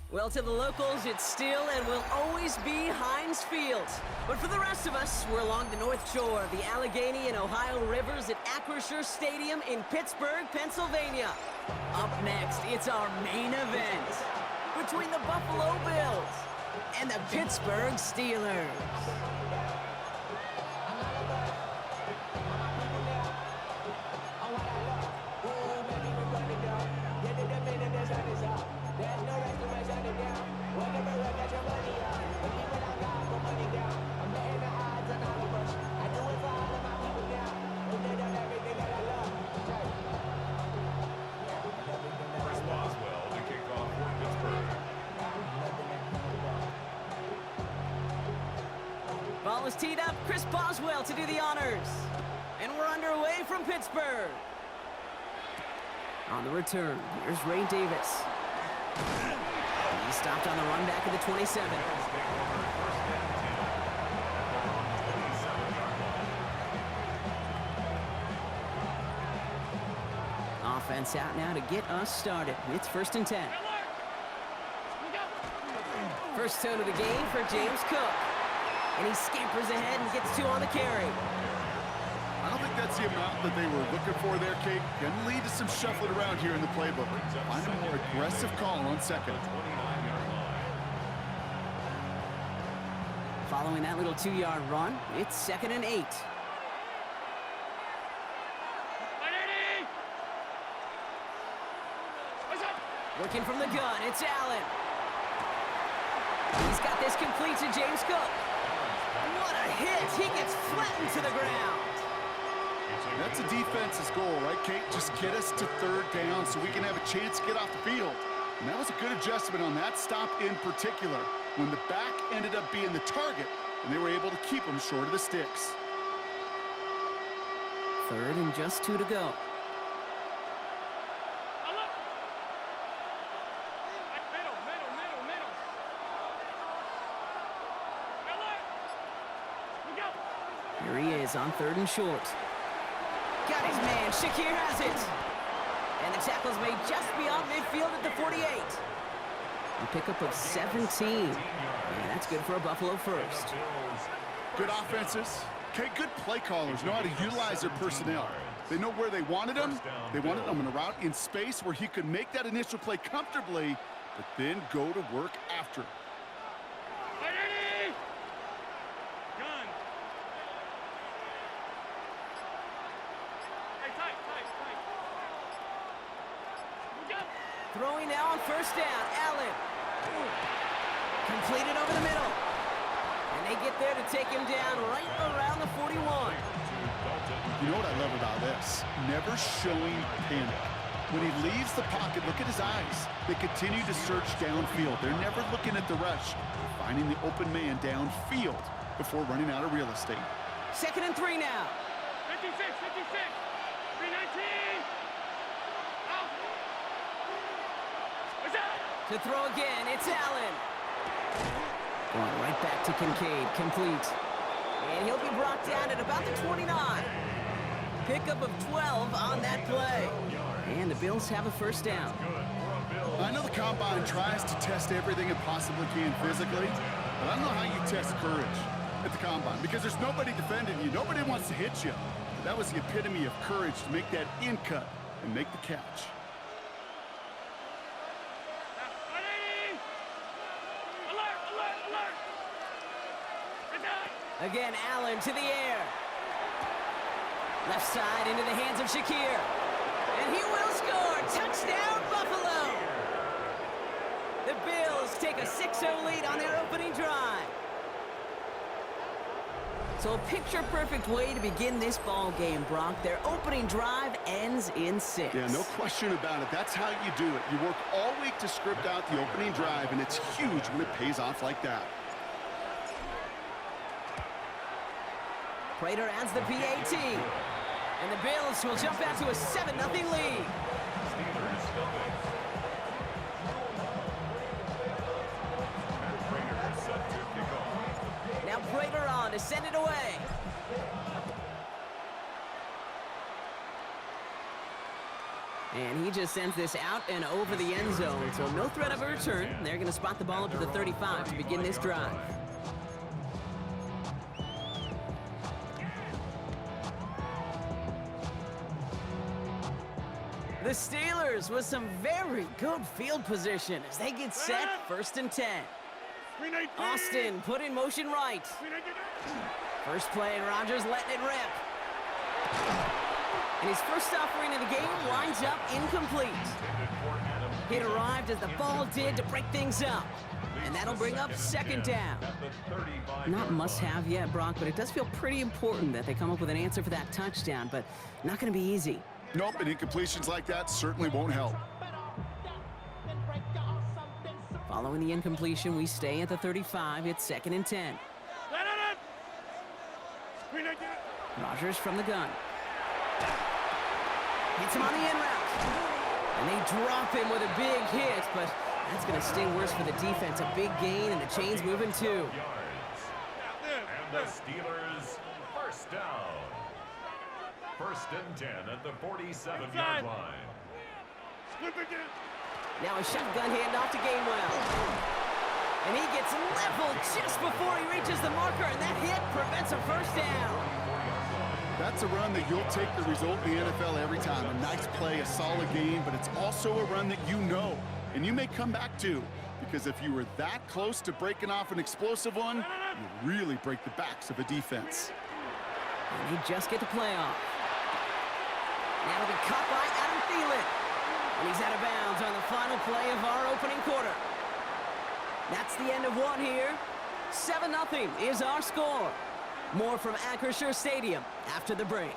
Well, to the locals, it's still and will always be Heinz Field. But for the rest of us, we're along the North Shore of the Allegheny and Ohio Rivers at Acrisure Stadium in Pittsburgh, Pennsylvania. Up next, it's our main event between the Buffalo Bills and the Pittsburgh Steelers. Ball is teed up, Chris Boswell to do the honors. And we're underway from Pittsburgh. On the return, here's Ray Davis. He stopped on the run back of the 27. Offense out now to get us started. It's 1st and 10. First tone of the game for James Cook. And he scampers ahead and gets 2 on the carry. I don't think that's the amount that they were looking for there, Kate. Can lead to some shuffling around here in the playbook. Find a more aggressive call on second. Following that little 2-yard run, it's 2nd and 8. Working from the gun, it's Allen. He's got this complete to James Cook. What a hit! He gets flattened to the ground. That's a defense's goal, right, Kate? Just get us to 3rd down so we can have a chance to get off the field. And that was a good adjustment on that stop in particular, when the back ended up being the target, and they were able to keep him short of the sticks. 3rd and just 2 to go. Here he is on 3rd and short. Got his man. Shakir has it. And the tackle's made just beyond midfield at the 48. A pickup of 17. And that's good for a Buffalo first. Good offenses. Okay, good play callers know how to utilize their personnel. They know where they wanted him. They wanted him in a route in space where he could make that initial play comfortably, but then go to work after. Throwing now on 1st down, Allen. Completed over the middle. And they get there to take him down right around the 41. You know what I love about this? Never showing panic. When he leaves the pocket, look at his eyes. They continue to search downfield. They're never looking at the rush. They're finding the open man downfield before running out of real estate. 2nd and 3 now. 56, 319. To throw again, it's Allen. Going right back to Kincaid, complete. And he'll be brought down at about the 29. Pickup of 12 on that play. And the Bills have a 1st down. I know the Combine tries to test everything it possibly can physically, but I don't know how you test courage at the Combine, because there's nobody defending you. Nobody wants to hit you. But that was the epitome of courage to make that in cut and make the catch. Again, Allen to the air. Left side into the hands of Shakir. And he will score. Touchdown, Buffalo. The Bills take a 6-0 lead on their opening drive. So a picture-perfect way to begin this ball game, Brock. Their opening drive ends in 6. Yeah, no question about it. That's how you do it. You work all week to script out the opening drive, and it's huge when it pays off like that. Prater adds the PAT. And the Bills will jump out to a 7-0 lead. Now Prater on to send it away. And he just sends this out and over the end zone. So no threat of a return. They're going to spot the ball up to the 35 to begin this drive. The Steelers with some very good field position as they get set, 1st and 10. Austin put in motion right. First play, and Rodgers letting it rip. And his first offering of the game winds up incomplete. It arrived as the ball did to break things up. And that'll bring up 2nd down. Not must-have yet, Brock, but it does feel pretty important that they come up with an answer for that touchdown, but not going to be easy. Nope, and incompletions like that certainly won't help. Following the incompletion, we stay at the 35. It's 2nd and 10. Rodgers from the gun. Hits him on the in route. And they drop him with a big hit, but that's going to sting worse for the defense. A big gain, and the chain's moving too. And the Steelers, 1st down. 1st and 10 at the 47-yard line. Now a shotgun handoff to Gainwell. And he gets leveled just before he reaches the marker, and that hit prevents a 1st down. That's a run that you'll take the result in the NFL every time. A nice play, a solid game, but it's also a run that you know, and you may come back to, because if you were that close to breaking off an explosive one, you really break the backs of a defense. And they just get the play off. Now it'll be caught by Adam Thielen. And he's out of bounds on the final play of our opening quarter. That's the end of one here. 7-0 is our score. More from Acrisure Stadium after the break.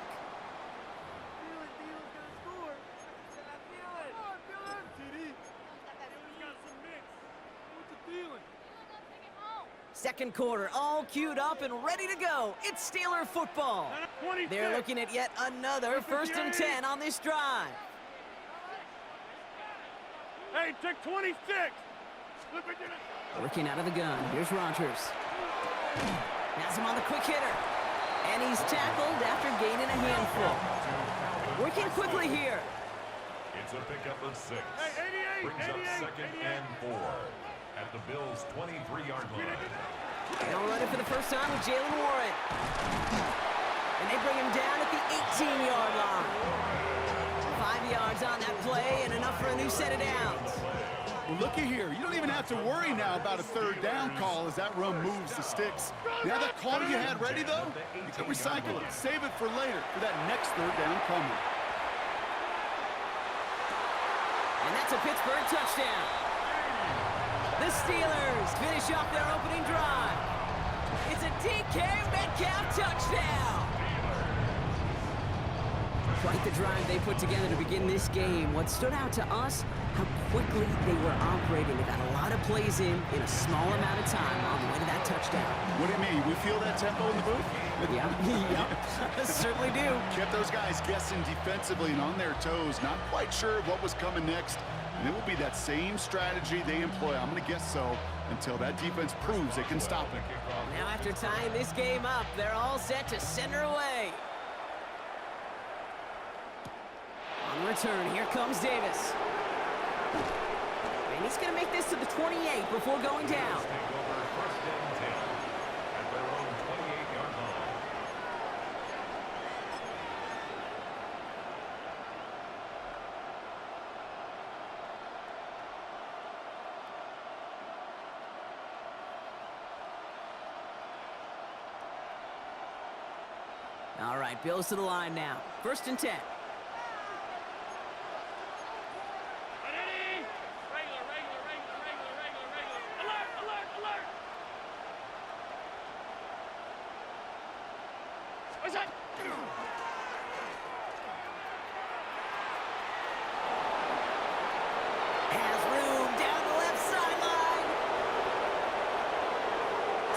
Second quarter, all queued up and ready to go. It's Steeler football. They're looking at yet another 1st and 10 on this drive. Hey, take 26. Working out of the gun. Here's Rodgers. Has him on the quick hitter. And he's tackled after gaining a handful. Working quickly here. It's a pickup of 6. Hey, 88, Brings up 88, 2nd and 4 at the Bills' 23-yard line. They'll run it for the first time with Jalen Warren. And they bring him down at the 18-yard line. 5 yards on that play and enough for a new set of downs. Well, looky here. You don't even have to worry now about a 3rd down call as that run moves the sticks. Now that call you had ready, though, you can recycle it. Save it for later for that next 3rd down coming. And that's a Pittsburgh touchdown. The Steelers finish off their opening drive. It's a DK Metcalf touchdown. Quite the drive they put together to begin this game. What stood out to us, how quickly they were operating. They got a lot of plays in a small amount of time on the way to that touchdown. What do you mean? We feel that tempo in the booth? Yeah, certainly do. Kept those guys guessing defensively and on their toes, not quite sure what was coming next. And it will be that same strategy they employ, I'm going to guess so, until that defense proves they can stop it. Now after tying this game up, they're all set to send her away. On return, here comes Davis. And he's going to make this to the 28 before going down. All right, Bills to the line now. 1st and 10. Has room down the left sideline.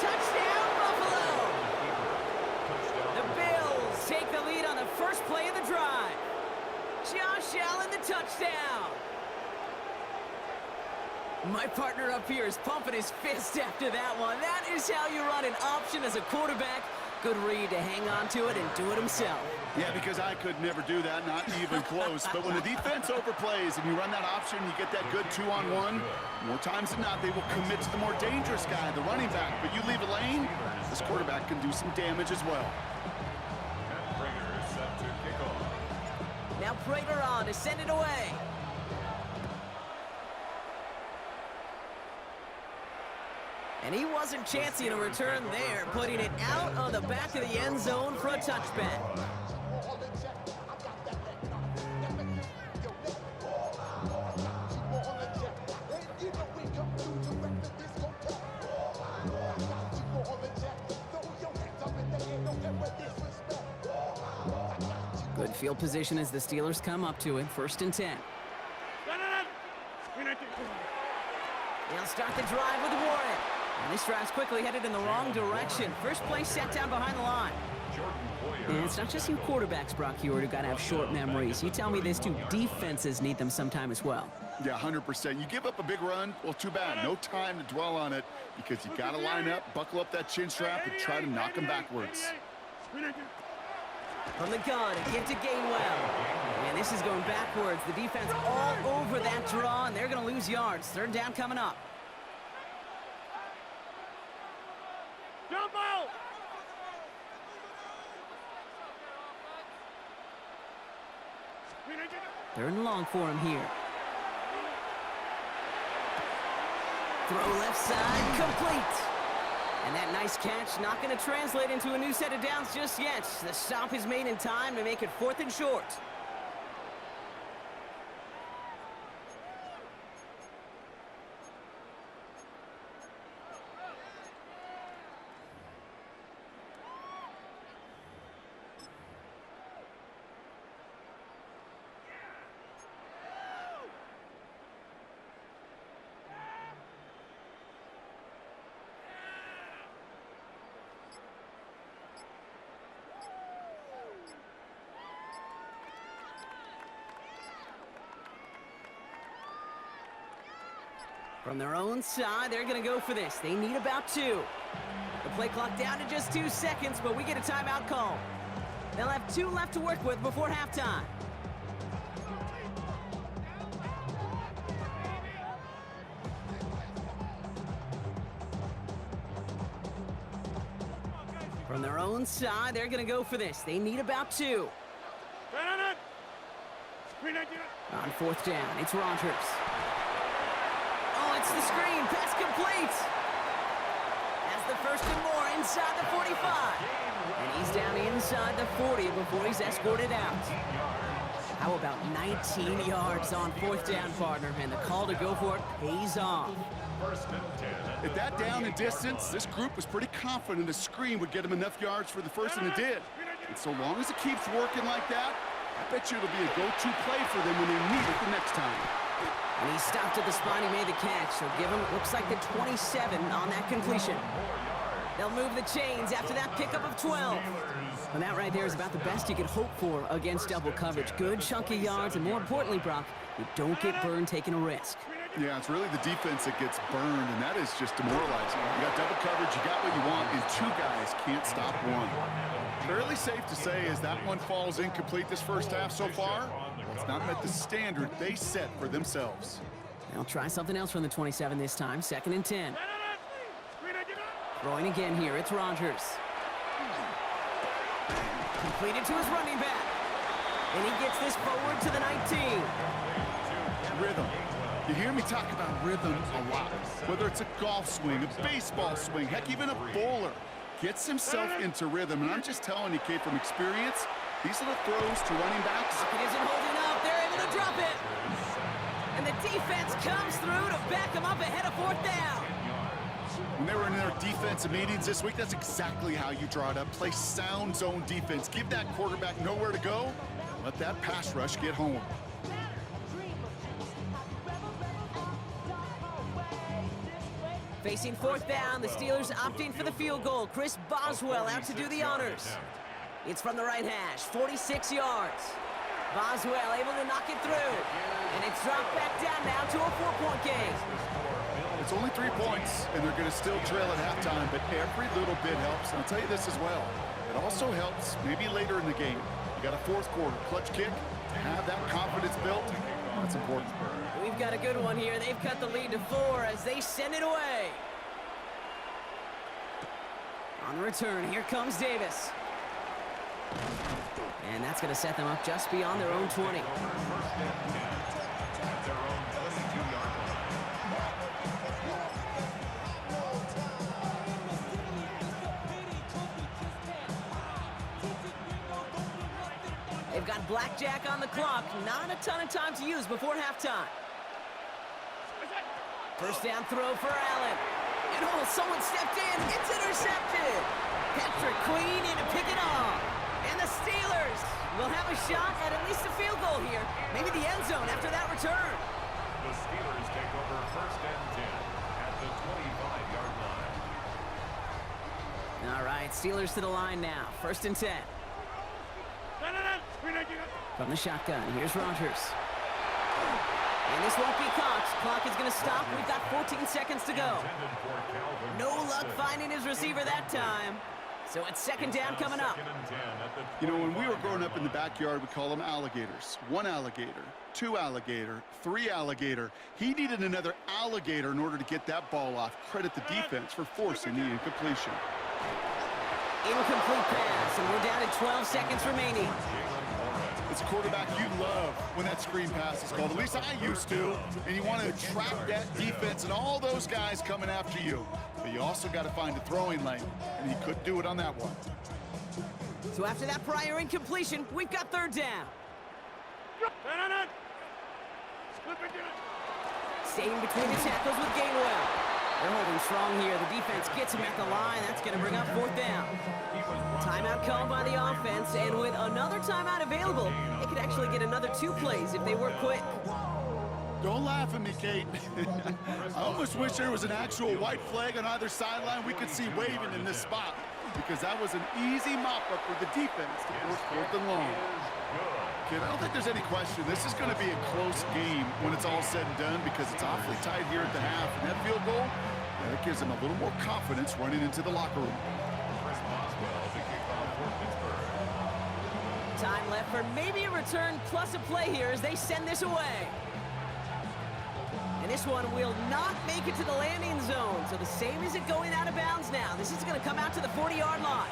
Touchdown, Buffalo. The Bills take the lead on the first play of the drive. Josh Allen, the touchdown. My partner up here is pumping his fist after that one. That is how you run an option as a quarterback. Good read to hang on to it and do it himself. Yeah, because I could never do that, not even close. But when the defense overplays and you run that option, you get that good 2-on-1, more times than not, they will commit to the more dangerous guy, the running back. But you leave a lane, this quarterback can do some damage as well. Now Prater on to send it away. And he wasn't chancing a return there, putting it out on the back of the end zone for a touchback. Good field position as the Steelers come up to it, 1st and 10. They'll start the drive with Warren. And this drive's quickly headed in the wrong direction. First play set down behind the line. And it's not just you quarterbacks, Brock Heward, who got to have short memories. You tell me this too, defenses need them sometime as well. Yeah, 100%. You give up a big run, well, too bad. No time to dwell on it because you got to line up, buckle up that chin strap, and try to knock them backwards. From the gun, a give to Gainwell. And this is going backwards. The defense all over that draw, and they're going to lose yards. 3rd down coming up. Jump out! 3rd and long for him here. Throw left side, complete. And that nice catch not going to translate into a new set of downs just yet. The stop is made in time to make it 4th and short. From their own side, they're going to go for this. They need about 2. The play clock down to just 2 seconds, but we get a timeout call. They'll have 2 left to work with before halftime. From their own side, they're going to go for this. They need about 2. On 4th down, it's Rogers. Oh, it's the screen. Pass complete. That's the 1st and more inside the 45. And he's down inside the 40 before he's escorted out. How about 19 yards on 4th down, partner? And the call to go for it pays off. At that down and distance, this group was pretty confident a screen would get them enough yards for the first, and it did. And so long as it keeps working like that, I bet you it'll be a go-to play for them when they need it the next time. And he stopped at the spot. He made the catch. So give him, looks like the 27 on that completion. They'll move the chains after that pickup of 12. And that right there is about the best you could hope for against double coverage. Good chunky yards, and more importantly, Brock, you don't get burned taking a risk. Yeah, it's really the defense that gets burned, and that is just demoralizing. You got double coverage, you got what you want, and 2 guys can't stop one. Fairly safe to say as that one falls incomplete this first half so far, well, it's not met the standard they set for themselves. They'll try something else from the 27 this time, 2nd and 10. Throwing again here, it's Rogers. Completed to his running back. And he gets this forward to the 19. Rhythm. You hear me talk about rhythm a lot. Whether it's a golf swing, a baseball swing, heck, even a bowler gets himself into rhythm. And I'm just telling you, kid, from experience, these little throws to running backs. It isn't holding up. They're able to drop it. And the defense comes through to back them up ahead of 4th down. When they were in their defensive meetings this week, that's exactly how you draw it up. Play sound zone defense. Give that quarterback nowhere to go. Let that pass rush get home. Facing 4th down, the Steelers opting for the field goal. Chris Boswell out to do the honors. It's from the right hash, 46 yards. Boswell able to knock it through. And it's dropped back down now to a 4-point game. It's only 3 points, and they're going to still trail at halftime, but every little bit helps. And I'll tell you this as well. It also helps maybe later in the game. You got a fourth quarter clutch kick. To have that confidence built, that's important. We've got a good one here. They've cut the lead to 4 as they send it away. On the return, here comes Davis. And that's going to set them up just beyond their own 20. They've got blackjack on the clock. Not a ton of time to use before halftime. First down throw for Allen. And oh, someone stepped in. It's intercepted. Patrick Queen in to pick it off. And the Steelers will have a shot at least a field goal here. Maybe the end zone after that return. The Steelers take over first and 10 at the 25-yard line. All right, Steelers to the line now. First and 10. From the shotgun, here's Rodgers. And this won't be caught. Clock is going to stop. We've got 14 seconds to go. No luck finding his receiver that time. So it's second down coming up. You know, when we were growing up in the backyard, we call them alligators. 1 alligator, 2 alligator, 3 alligator. He needed another alligator in order to get that ball off. Credit the defense for forcing the incompletion. Incomplete pass, and we're down to 12 seconds remaining. It's a quarterback you love when that screen pass is called. At least I used to. And you want to attract that defense and all those guys coming after you. But you also got to find a throwing lane, and he couldn't do it on that one. So after that prior incompletion, we've got third down. Staying between the tackles with Gainwell. They're holding strong here. The defense gets him at the line. That's going to bring up fourth down. Timeout called by the offense, and with another timeout available, they could actually get another 2 plays if they work quick. Don't laugh at me, Kate. I almost wish there was an actual white flag on either sideline we could see waving in this spot, because that was an easy mop-up for the defense to force fourth and long. Kid, I don't think there's any question. This is going to be a close game when it's all said and done, because it's awfully tight here at the half. And that field goal, that gives them a little more confidence running into the locker room. Time left for maybe a return plus a play here as they send this away. And this one will not make it to the landing zone. So the same as it going out of bounds now. This is going to come out to the 40-yard line.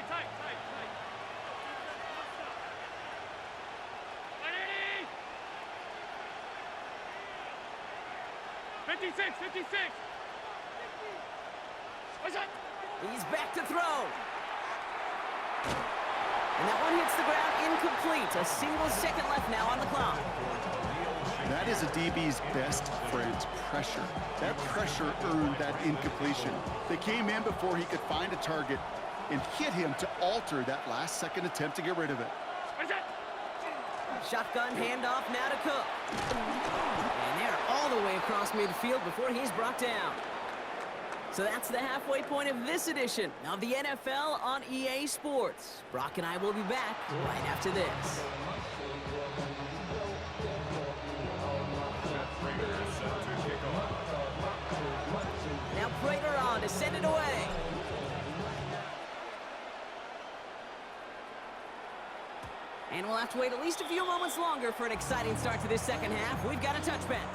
Tight. 56. He's back to throw. And that one hits the ground incomplete. A single second left now on the clock. That is a DB's best friend, pressure. That pressure earned that incompletion. They came in before he could find a target and hit him to alter that last-second attempt to get rid of it. Shotgun handoff now to Cook. And they're all the way across midfield before he's brought down. So that's the halfway point of this edition of the NFL on EA Sports. Brock and I will be back right after this. Now Prater on to send it away. And we'll have to wait at least a few moments longer for an exciting start to this second half. We've got a touchback.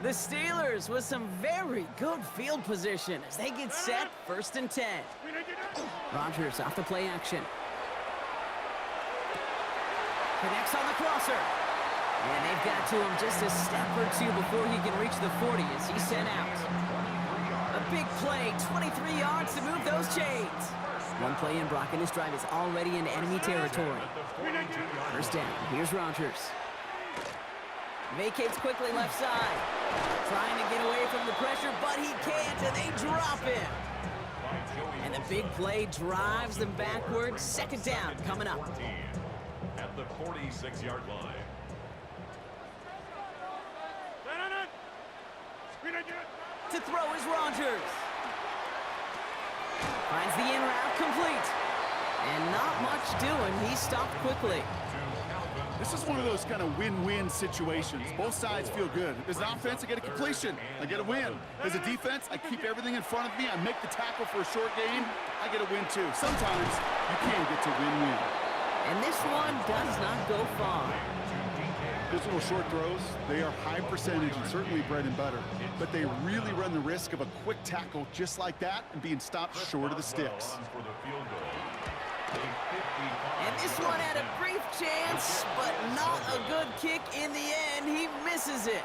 The Steelers with some very good field position as they get set, first and 10. Rodgers off the play action. Connects on the crosser. And they've got to him just a step or two before he can reach the 40 as he's sent out. A big play, 23 yards to move those chains. One play in, Brock, and this drive is already in enemy territory. First down, here's Rodgers. Vacates quickly left side. Trying to get away from the pressure, but he can't, and they drop him. And the big play drives them backwards. Second down coming up. At the 46-yard line. To throw is Rogers. Finds the in route complete. And not much doing. He stopped quickly. This is one of those kind of win-win situations. Both sides feel good. As an offense, I get a completion. I get a win. As a defense, I keep everything in front of me. I make the tackle for a short gain. I get a win, too. Sometimes you can get to win-win. And this one does not go far. Those little short throws, they are high percentage and certainly bread and butter. But they really run the risk of a quick tackle just like that and being stopped short of the sticks. And this one had a brief chance, but not a good kick in the end. He misses it.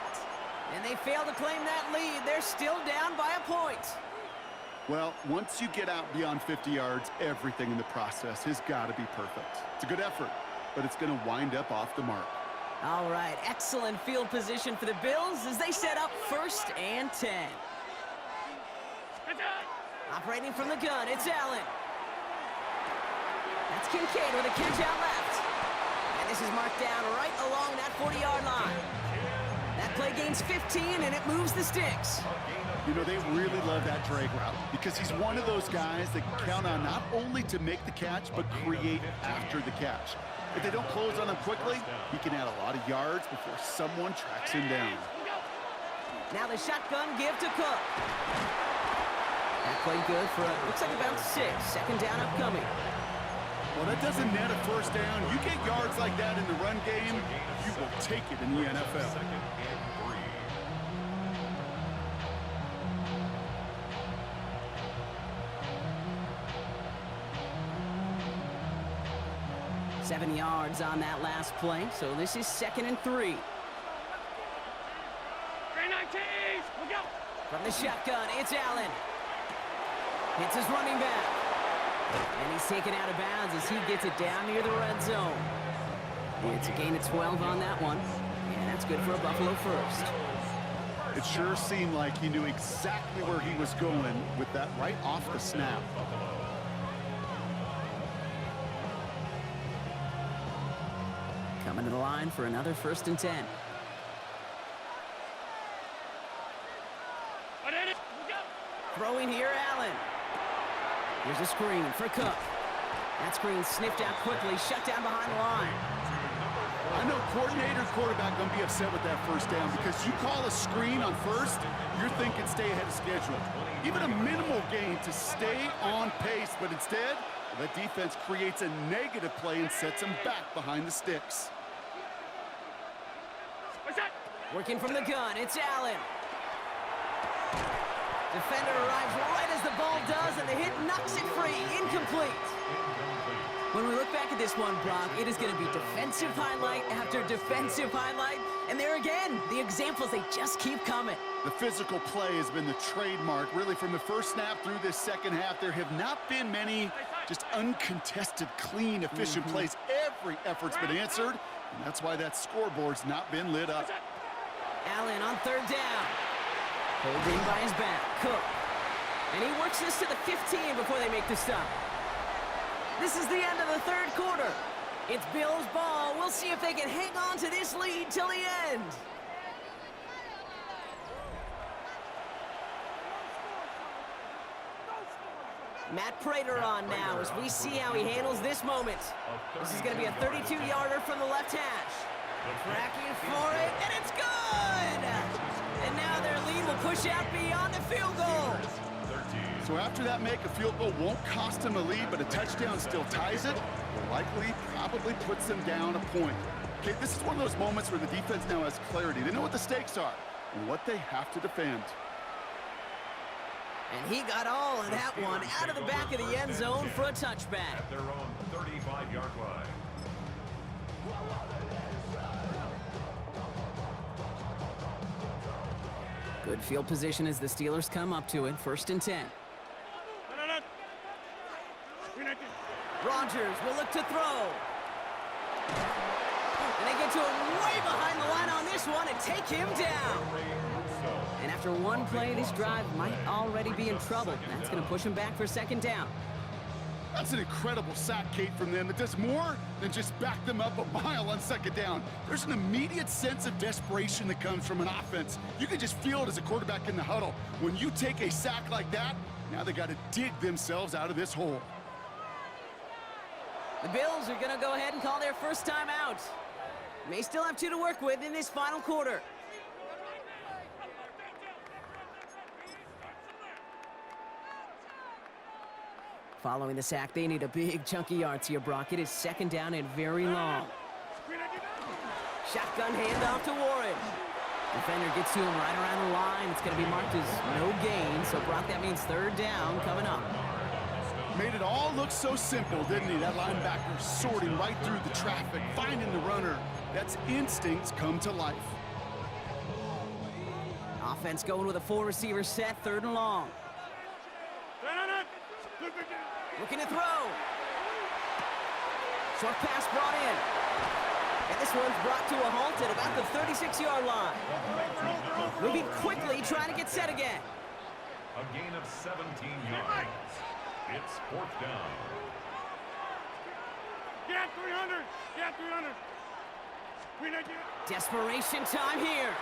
And they fail to claim that lead. They're still down by a point. Well, once you get out beyond 50 yards, everything in the process has got to be perfect. It's a good effort, but it's going to wind up off the mark. All right, excellent field position for the Bills as they set up 1st and 10. Operating from the gun, it's Allen. That's Kincaid with a catch out left. And this is marked down right along that 40-yard line. That play gains 15, and it moves the sticks. You know, they really love that drag route because he's one of those guys that count on not only to make the catch, but create after the catch. If they don't close on him quickly, he can add a lot of yards before someone tracks him down. Now the shotgun give to Cook. That played good for, looks like about 6. 2nd down upcoming. Well, that doesn't net a 1st down. You get yards like that in the run game, you will take it in the NFL. 2nd and 3. 7 yards on that last play, so this is 2nd and 3. From the shotgun, it's Allen. Hits his running back. And he's taken out of bounds as he gets it down near the red zone. It's a gain of 12 on that one. And that's good for a Buffalo 1st. It sure seemed like he knew exactly where he was going with that right off the snap. Coming to the line for another 1st and 10. Throwing here, Allen. Here's a screen for Cook. That screen sniffed out quickly, shut down behind the line. I know coordinator, quarterback going to be upset with that 1st down because you call a screen on 1st, you're thinking stay ahead of schedule. Even a minimal gain to stay on pace, but instead, that defense creates a negative play and sets them back behind the sticks. Working from the gun, it's Allen. Defender arrives right as the ball does, and the hit knocks it free. Incomplete. When we look back at this one, Brock, it is going to be defensive highlight after defensive highlight. And there again, the examples, they just keep coming. The physical play has been the trademark. Really, from the 1st snap through this 2nd half, there have not been many just uncontested, clean, efficient plays. Every effort's been answered, and that's why that scoreboard's not been lit up. Allen on 3rd down. Holding by his back, Cook. And he works this to the 15 before they make the stop. This is the end of the 3rd quarter. It's Bills ball. We'll see if they can hang on to this lead till the end. Matt Prater on now as we see how he handles this moment. This is going to be a 32-yarder from the left hash. Tracking for it, and it's good! And now their lead will push out beyond the field goal. So after that make, a field goal won't cost them a lead, but a touchdown still ties it. Likely, probably puts them down a point. Okay, this is one of those moments where the defense now has clarity. They know what the stakes are and what they have to defend. And he got all of that one out of the back of the end zone for a touchback. At their own 35-yard line. Good field position as the Steelers come up to it. 1st and 10. Rogers will look to throw. And they get to him way behind the line on this one and take him down. And after one play, this drive might already be in trouble. That's going to push him back for 2nd down. That's an incredible sack, Kate, from them. It does more than just back them up a mile on second down. There's an immediate sense of desperation that comes from an offense. You can just feel it as a quarterback in the huddle. When you take a sack like that, now they got to dig themselves out of this hole. The Bills are going to go ahead and call their first time out. May still have 2 to work with in this final quarter. Following the sack, they need a big chunky yards here, Brock. It is second down and very long. Shotgun handoff to Warren. Defender gets to him right around the line. It's going to be marked as no gain. So, Brock, that means third down coming up. Made it all look so simple, didn't he? That linebacker sorting right through the traffic, finding the runner. That's instincts come to life. Offense going with a 4-receiver set, third and long. Looking to throw. Short pass brought in. And this one's brought to a halt at about the 36-yard line. Moving quickly, trying to get set again. A gain of 17 yards. It's fourth down. Get 300. Get 300. Desperation time here.